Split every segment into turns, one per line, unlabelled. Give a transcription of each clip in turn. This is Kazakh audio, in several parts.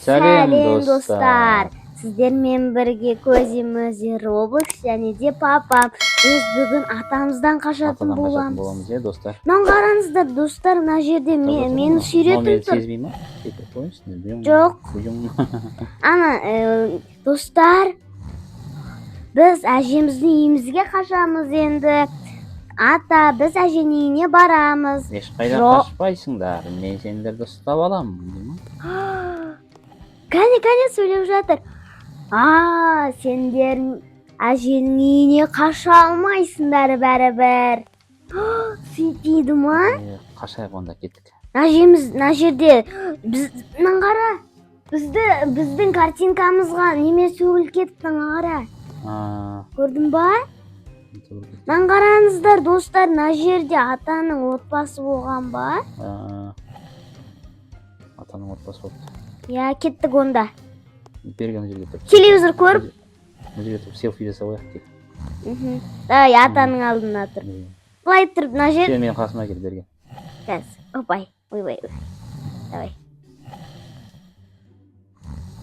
Сәлем достар. Сіздермен бірге көзімізде Roblox және де папам. Біз бүгін атамыздан қашатын боламыз.
Достар.
Мынаны қараңыздар достар, мына жерде мені сүйретіп тұр.
Сезбей ма?
Жоқ. Ана достар, біз әжеміздің үйімізге қашамыз енді. Ата, біз әженің үйіне барамыз.
Ешқайда қашпайсыңдар, мен сендерді ұстап аламын.
Кәне сөйлеп жатыр. Сендер әженің үйіне қаша алмайсыңдар бәрібір. Сөйтеді ма?
Қашайық онда, кеттік.
Әжеміз мына жерде мынаны қара. Біздің картинкамызға неме сөгіліп кетті, мынаны қара. Көрдің ба? Мынаны қараңыздар достар, мына жерде атаның отбасы болған ба?
Атаның отбасы болды.
Я, кеттік онда.
Берген жерге тұрып.
Телевизор көріп.
Мына жерге тұрып селфи жасап қояйық тек.
Давай, атаның алдына тұр. Былай тұрып, мына жер.
Сен менің қасыма кел, берген.
Қазір. Опай. Ой. Давай.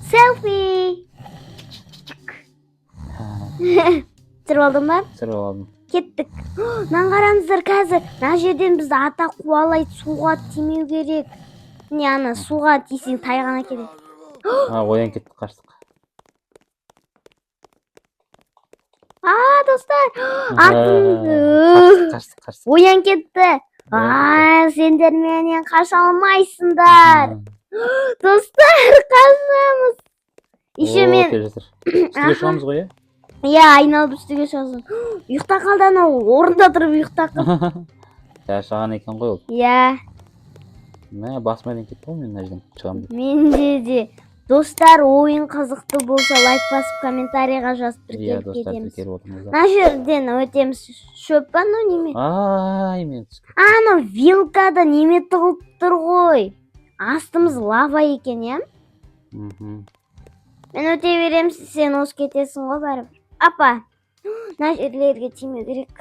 Селфи. Түсіріп алдың ба?
Түсіріп алдым.
Кеттік. Мынаны қараңыздар қазір. Мына жерден бізді ата қуалайды, суға тимеу керек. Не ана суға тисең тайғана керек.
Оян кеттік, қаштық.
Достар.
Қаштық.
Оян кетті. Сендер менен қаша алмайсыңдар. Достар, қашамыз. Еще мен...
Үстіге шығамыз ғой,
айналып үстіге шығасың. Ұйықта қалды анау, орында тұрып ұйықта қалды.
Шаған екен ғой ол. Басыма ден кетті ғой, мен мына жерден шығамын деп.
Менде де. Достар, ойын қызықты болса, лайк басып, комментарийға жазып тіркеліп кетеміз. Мына жерден өтеміз. Шөп па, неме?
Мен түскен.
Анау вилкада неме тұғылып тұр ғой. Астымыз лава екен, я? Мен өте берем, сен осы кетесің ғой бәрібір. Апа, мына жерлерге тиме керек.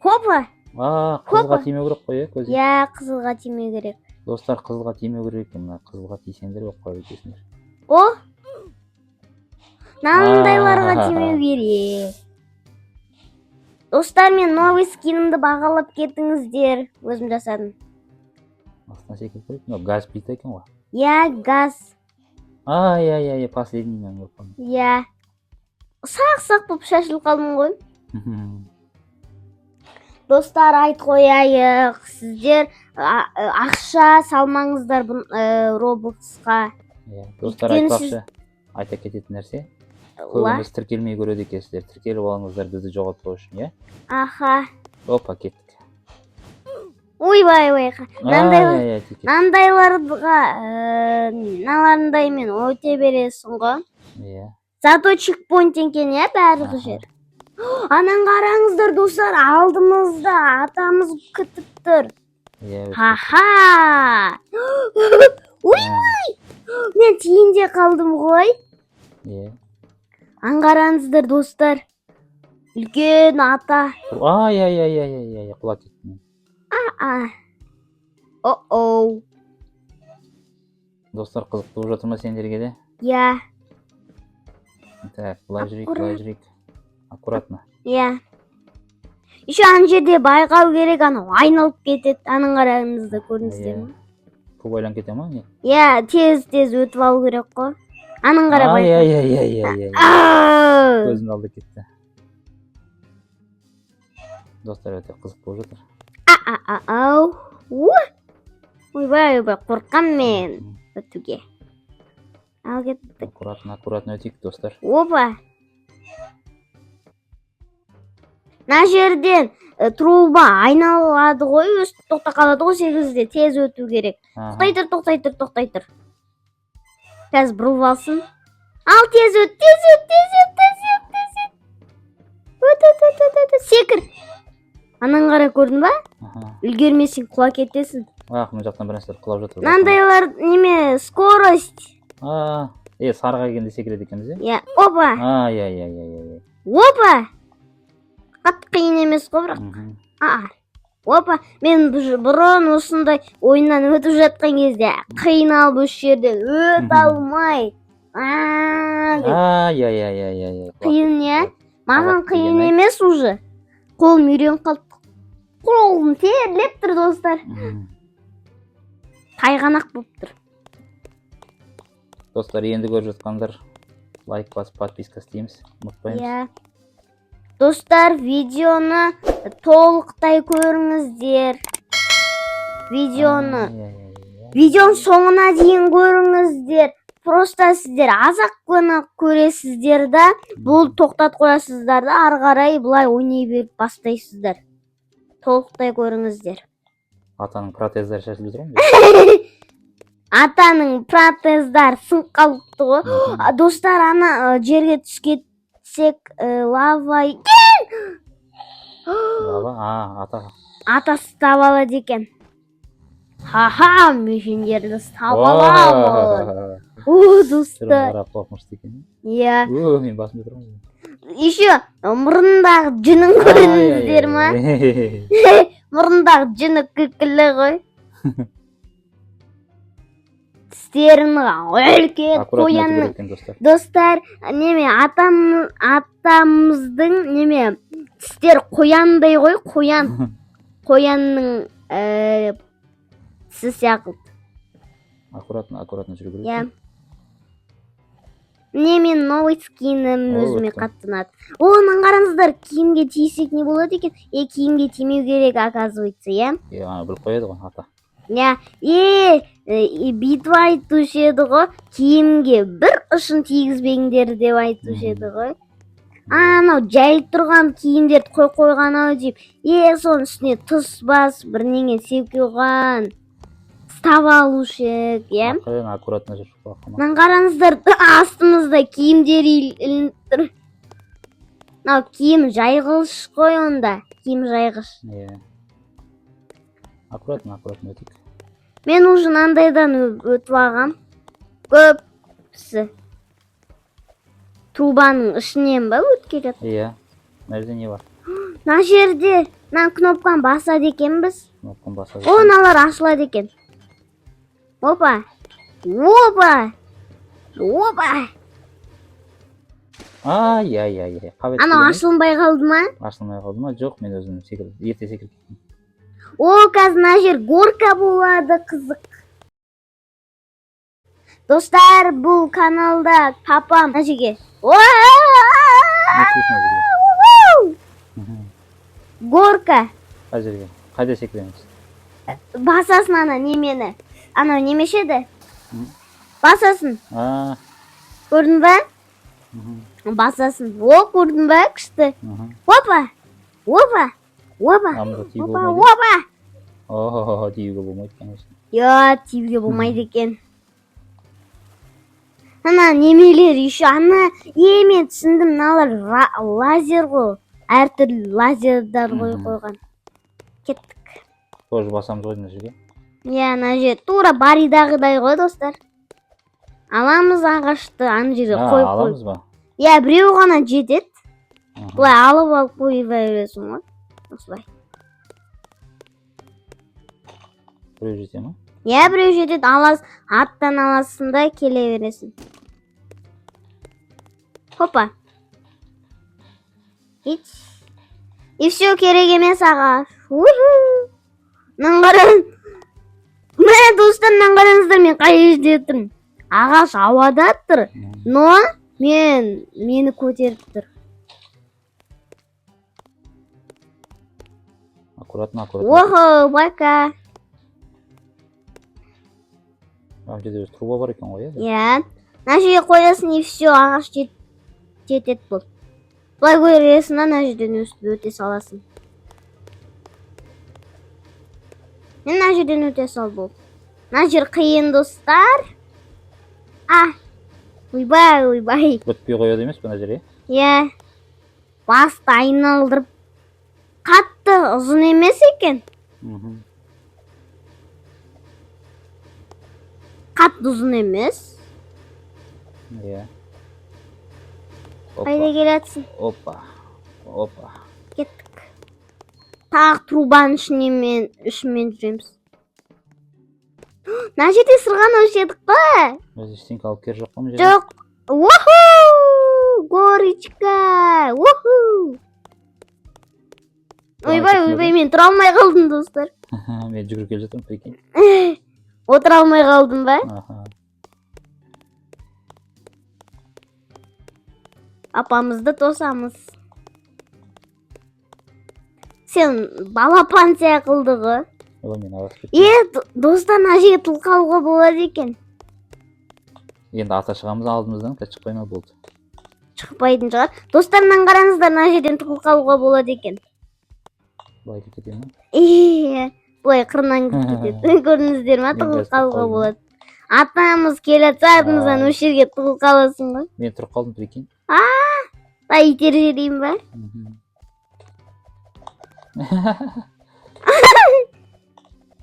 Хопа.
Қызылға тимеу керек қой, көзі?
Қызылға тиме керек.
Достар, қызылға тимеу керек. Қызылға тисеңдер өп қой өтесіңдер.
Нандайларға тимеу керек. Достар, мен новый скинімді бағалап кетіңіздер. Өзім жасадым.
Астына секіліп көріп, газ плита екен ғой.
Газ.
Последний мен өппін.
Сақ болып шашылып қалдым ғой. Достар, айт қояйық. Сіздер ақша салмаңыздар Robloxқа.
Достар, айтпақшы, айта кететін нәрсе. Көбіміз тіркелмей көреді екенсіздер. Тіркеліп алыңыздар бізді жоғалтпау үшін, Опа, кеттік.
Ойбай. Нандайларға мен өте бересің ғой. Зато чекпоинт екен, бәрі жер. Анан қараңыздар достар, алдымызда атамыз күтіп тұр. Мен тиінде қалдым ғой. Аңғараңыздар достар. Үлкен ата.
Құлап кеттім. Достар, қызық болып жатыр ма сендерге де? Так, былай жүрейік. Аккуратно.
Еще ана жерде байқау керек, анау айналып кетеді. Аның қараңызда көрдіңіздер ме?
Көп айланып кете ма?
Тез өтіп алу керек қой. Аның қара байқау.
Көзімді алды кетті. Достар, өте қызық болып жатыр. Ойбай, қорқам мен өтуге. Ал кеттік. Аккуратно өтейік, достар.
Опа. Мына жерден труба айналады ғой, өстіп тоқта қалады ғой, 8-де тез өту керек. Тоқтай тұр. Қазір бұрып алсын. Ал тез өт. Секір. Анан қара көрдің ба? Үлгермесең құла кетесің.
Мына жақтан бір нәрселер құлап жатыр.
Мынандайлар неме, скорость.
Сарыға келгенде секіреді екенбіз,
Опа.
Опа!
Қатты қиын емес қой бірақ. Опа, мен бұрын осындай ойыннан өтіп жатқан кезде қиналып осы жерден өте алмай.
Ай.
Қиын не? Маған қиын емес уже. Қолым үйреніп қалды. Қолым терлеп тұр достар. Тайғанақ болып тұр.
Достар, енді көріп жатқандар лайк басып подписка істейміз. Ұмытпаймыз.
Достар, видеоны толықтай көріңіздер. Видеоның соңына дейін көріңіздер. Просто сіздер азақ қана көресіздер да, бұл тоқтат қоясыздар да, ары қарай бұлай ойнай беріп бастайсыздар. Толықтай көріңіздер.
Атаның протездері шашылып тұр ма?
Атаның протездар сынып қалыпты ғой. Достар, ана жерге түскетсек лава екен.
Лава?
Ата ұстап алады екен. Ха-ха, мешендерді ұстап аламын. Достар.
Қарап қорқынышты екен.
Иә.
Мен басымда тұрмын.
Еще мұрындағы жүнін көрдіңіздер ма? Мұрындағы жүні күлкілі ғой. Тістерін үлкен қоянның. Достар, атамыздың тістер қояндай ғой, қоянның тісі сияқты.
Аккуратно жүру керек.
Иә. Мен новый скинім өзіме қатты ұнады. Оның қараңыздар, киімге тиісек не болады екен? Киімге тимеу керек, оказывается, иә?
Біліп қояды ғой ата.
Иә, бүйтіп айтушы еді ғой, киімге бір ұшын тигізбеңдер деп айтушы еді ғой. Анау жай тұрған киімдерді қойған ау деп, соның үстіне тұс бас, бірнеңе сеп қойған. Ұстап алушы, иә?
Аккуратно жүріп қойған.
Мына қараңыздар, астымызда киімдер ілініп тұр. Киім жайғыш қой онда, киім жайғыш.
Аккуратно өтейік.
Мен уже андайдан өтіп алғам. Көпсі. Трубаның ішінен ба өтіп жатыр?
Иә. Мына жерде не бар?
Мына жерде кнопканы басады екенбіз.
Кнопканы басады.
Оналар ашылады екен. Опа.
Ай.
Анау ашылынбай қалды ма?
Ашылмай қалды ма? Жоқ, мен өзім ерте секіріп кеттім.
Қазір мына жер горка болады, қызық. Достар, бұл каналда папам мына жерге. Горка.
Қайда секіреміз?
Басасын ана немені. Анау немешеді? Басасын. Көрдің ба? Басасын. Көрдің ба? Күшті. Опа.
Тиюге болмайды, конечно.
Тиюге болмайды екен. Ана немелер еще, мен түсіндім, мыналар лазер ғой. Әртүрлі лазердар қойған. Кеттік.
Тоже басамыз ғой мына жерге.
Мына жер тура баридағыдай ғой, достар. Аламыз ағашты, ана жерге қойып.
Аламыз ба?
Біреу ғана жетеді. Бұлай алып қойып бересің ғой. Осылай.
Біреу жете ма?
Біреу жетеді, аттан аласың да келе бересің. Хопа. И все керек емес аға. Міне достар, қараңыздар, мен қай жерде тұрмын. Ағаш ауада тұр, но мені көтеріп тұр.
Аккуратно.
Байка.
Мына жерде труба бар екен ғой,
иә? Мына жерге қоясың, и все, ағаш жетеді бұл. Бұлай көресің, мына жерден өте саласың. Мен мына жерден өте сал бұл. Мына жер қиын, достар. Ойбай.
Өтпей қояды емес пе мына жерге?
Иә. Басты айналдырып. Қатты ұзын емес екен. Қатты ұзын емес.
Иә.
Қайда келетсің?
Опа.
Кеттік. Тағы трубаның ішімен жүреміз. Мына жерде сырғанап өшедік қой.
Біз ештеңке алып кері жоқ па мына жерде?
Жоқ. Уху! Горичка! Уху! Ойбай, мен тұра алмай қалдым, достар.
Мен жүгіріп келе жатырмын, прикинь.
Отыра алмай қалдым ба? Апамызды тосамыз. Сен балапан сияқты ғой.
Ой, мен ағасы кеттім.
Достар, мына жерге тұлқа алуға болады екен.
Енді ата шығамыз алдымыздан, шықпай ма болды?
Шықпайтын шығар. Достарынан қараңыздар, мына жерден тұлқа алуға болады екен.
Былай кетеді ме?
Былай қырынан кетеді. Көрдіңіздер ме? Тұлқа алуға болады. Атамыз келеді, артымыздан осы жерге тұлқа аласың ғой.
Мен тұрып қалдым, прикинь.
Итермелейін ба?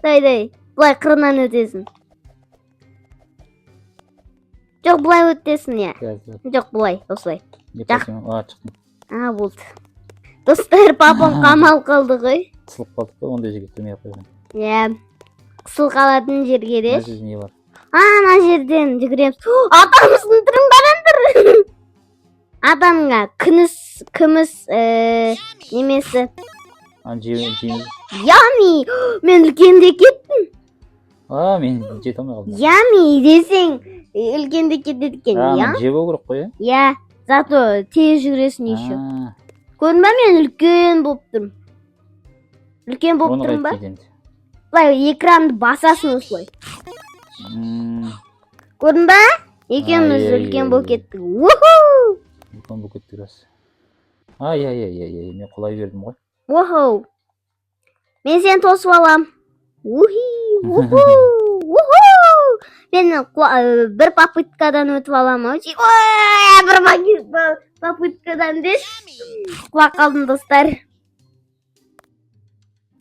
Дай, былай қырынан өтесің. Жоқ, былай өтесің, я. Жоқ, былай, осылай.
Шықтым.
Болды. Достар, папам қамал қалды ғой.
Қысылып қалдық қой, ондай жерге кірмей қойған.
Қысыл қалатын жерге де.
Мына жерде не бар?
Мына жерден жүгіреміз. Атамыздың түрін қараңдар. Адамға күміс немесі.
Жейміз.
Ями! Мен үлкенде кеттім.
Мен жете алмай қалдым.
Ями десең, үлкенде кетеді екен.
Жеп ол керек қой,
зато тез жүгіресің еще. Көрдің ба, мен үлкен болып тұрмын. Үлкен болып тұрмын ба? Былай экранды басасын осылай. Көрдің ба? Екеуміз үлкен болып кеттік. Уху!
Үлкен болып кеттік рас. Мен құлай бердім ғой.
Уху! Мен сені тосып алам. Уху! Мен бір попыткадан өтіп алам. Бір попыткадан дес. Құлап қалдым, достар.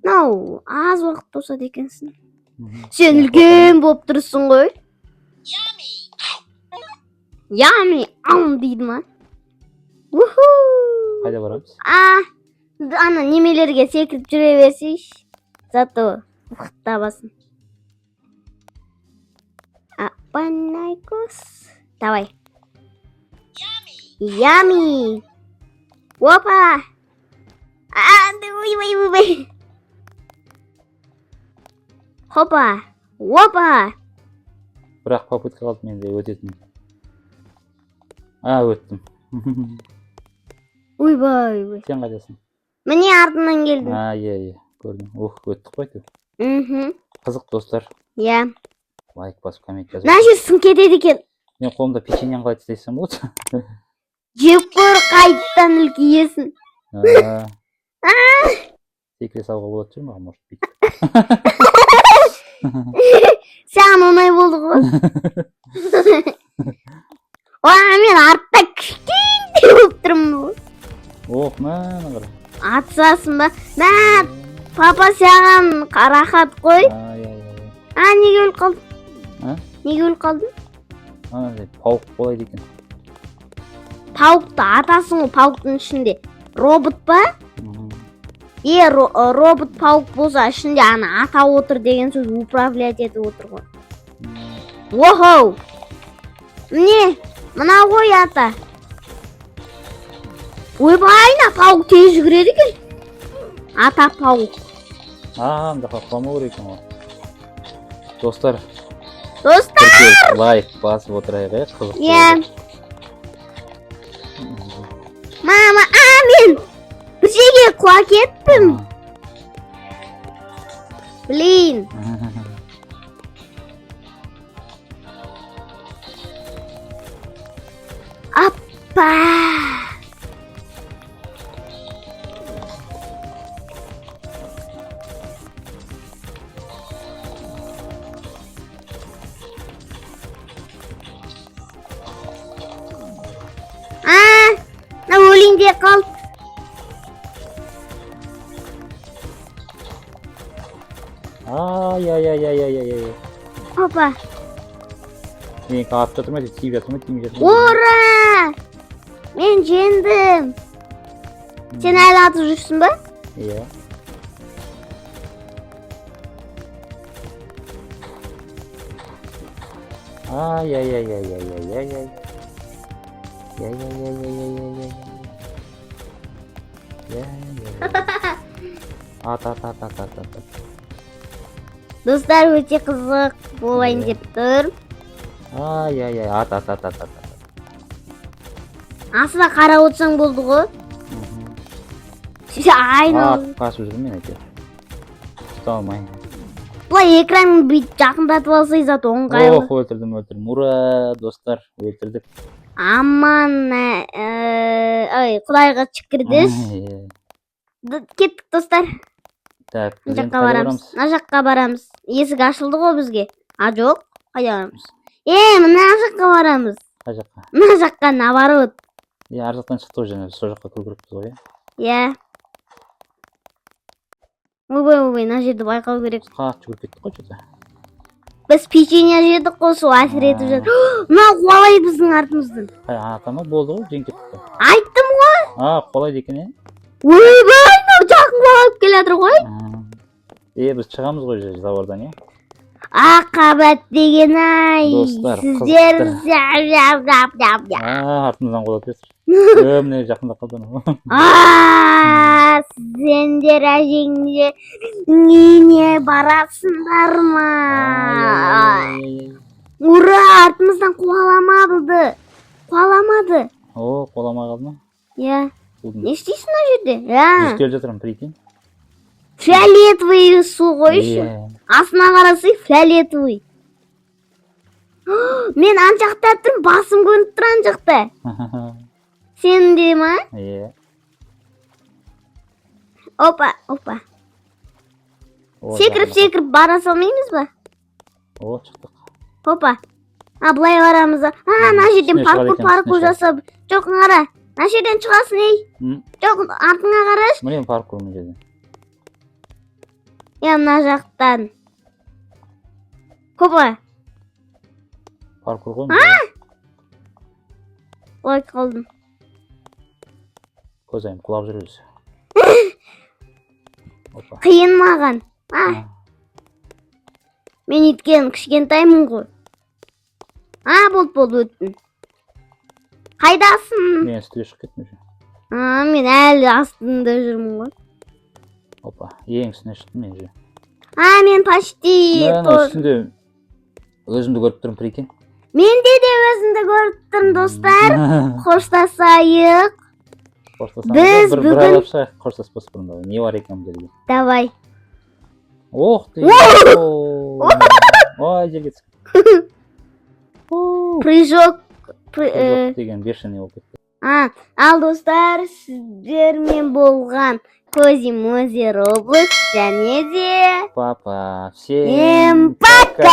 Аз уақыт тосады екенсің. Сен үлкен болып тұрсың ғой. Ями! Дейді ма? Уху!
Қайда барамыз?
Ана немелерге секіріп жүре берсейш. Зато уақыт табасың. Апанайкос. Давай. Ями! Опа! Ой. Хопа! Опа!
Бірақ попытка қалды менде өтетін. Өттім.
Ойбай.
Сен қайдасың?
Міне артынан келдім.
Көрдім. Өттік қой ту. Қызық, достар. Лайк басып, коммент жазып.
Мына жер сын кетеді екен.
Мен қолымда печеньен қалай тістесем болады?
Жеп көр, қайттан үлкейесің.
Секре салға болады жүр ма, может быть.
Саған оңай болды ғой. Мен артта кішкентай болып тұрмын.
Мына қара.
Атсасың ба? Папа саған рахат қой. Неге өліп қалдың? Неге өліп қалдың?
Пауық болайды екен.
Пауықты атасың ғой, пауықтың ішінде. Робот ба? Робот пауық болса, ішінде ата отыр деген сөз управлять етіп отыр ғой. Охоу! Міне, мына ғой ата. Ойбайна, пауық тез жүгіреді екен. Ата пауық.
Мында қақпамау керек екен ғой. Достар, лайк басып отырайық, қызық болды.
Мама, мен бір жерге құлап кеттім. Блин. Аппа. Өлеңде қалды. Опа.
Мен қағып жатыр ма, тиіп жатыр ма, тиіп жатыр ма?
Ура! Мен жеңдім. Sen hala atып жүрсүң ба?
Iya. Ay ay ay ay ay ay ay ay. Ya ya ya ya ya ya ya. Ya ya. At.
Достар, өте қызық болайын деп тұр.
Ay ay ay at.
Астына қарап отырсаң болды ғой. Айналып.
Қашып жүрмін мен әйтеуір. Ұста алмайын.
Бұлай экранын бүйтіп жақындатып алсай заты оңғайлы.
Өлтірдім. Ура, достар, өлтірдік.
Аман, құдайға шүкірдіз. Кеттік, достар.
Так,
Мына жаққа барамыз. Мына жаққа барамыз. Есік ашылды ғой бізге. А, жоқ. Қайда барамыз? Мына жаққа барамыз.
Қай жаққа?
Мына жаққа, наоборот.
Ар жақтан шықты ғой жаңа, сол жаққа кіру керекпіз ғой,
иә? Ойбай, мына жерді байқау керек.
Қатты жүгіріп кеттік қой что-то.
Біз печенье жедік қой, сол әсер етіп жатыр. Мына қуалайды біздің артымыздан.
Атама болды ғой, жеңіп кетті.
Айттым ғой.
Қуалайды екен,
Ойбай, жақын қуалап келе жатыр ғой.
Біз шығамыз ғой завардан,
Ақабат деген ай.
Достар,
сіздер
артымыздан қуалап жатыр. Міне жақында қалды.
Сендер әжеңде үйіне барасыңдар ма? Ура, артымыздан қуаламады.
Қуаламай қалды ма?
Иә. Не істейсің мына жерде?
Жүз келіп жатырмын, прикинь.
Фиолетовый су ғой еще. Астына қарасай фиолетовый. Мен ан жақта тұрмын, басым көрініп тұр ан жақта. Сен де ма?
Иә.
Опа. Секіріп бара салмаймыз ба?
Шықтық.
Опа. Бұлай барамыз. Мына жерден паркур жасап. Жоқ, қара. Мына жерден шығасың, ей. Жоқ, артыңа қараш.
Міне паркур мына жерден.
Мына жақтан. Опа.
Паркур ғой.
Ой, қалдым.
Көзайым, құлап жүріз.
Қиын маған. Мен еткен кішкентаймын ғой. Болды өттім. Қайдасың?
Мен үстіге шығып кеттім.
Мен әлі астында жүрмін ғой.
Ең үстіне шықтым мен же.
Мен почти.
Мен үстінде өзімді көріп тұрмын, прикинь.
Менде де өзімді көріп тұрмын, достар. Қоштасайық. Біз
бір айлап шығайық, қоштаспас бұрында. Не бар екен бұл жерде?
Давай.
Ох ты. Ой, жерге түсіп.
Прыжок
деген бешеный болып кетті.
Ал достар, сіздермен болған Кози-Мози Роблокс және де
Папа, всем
пока!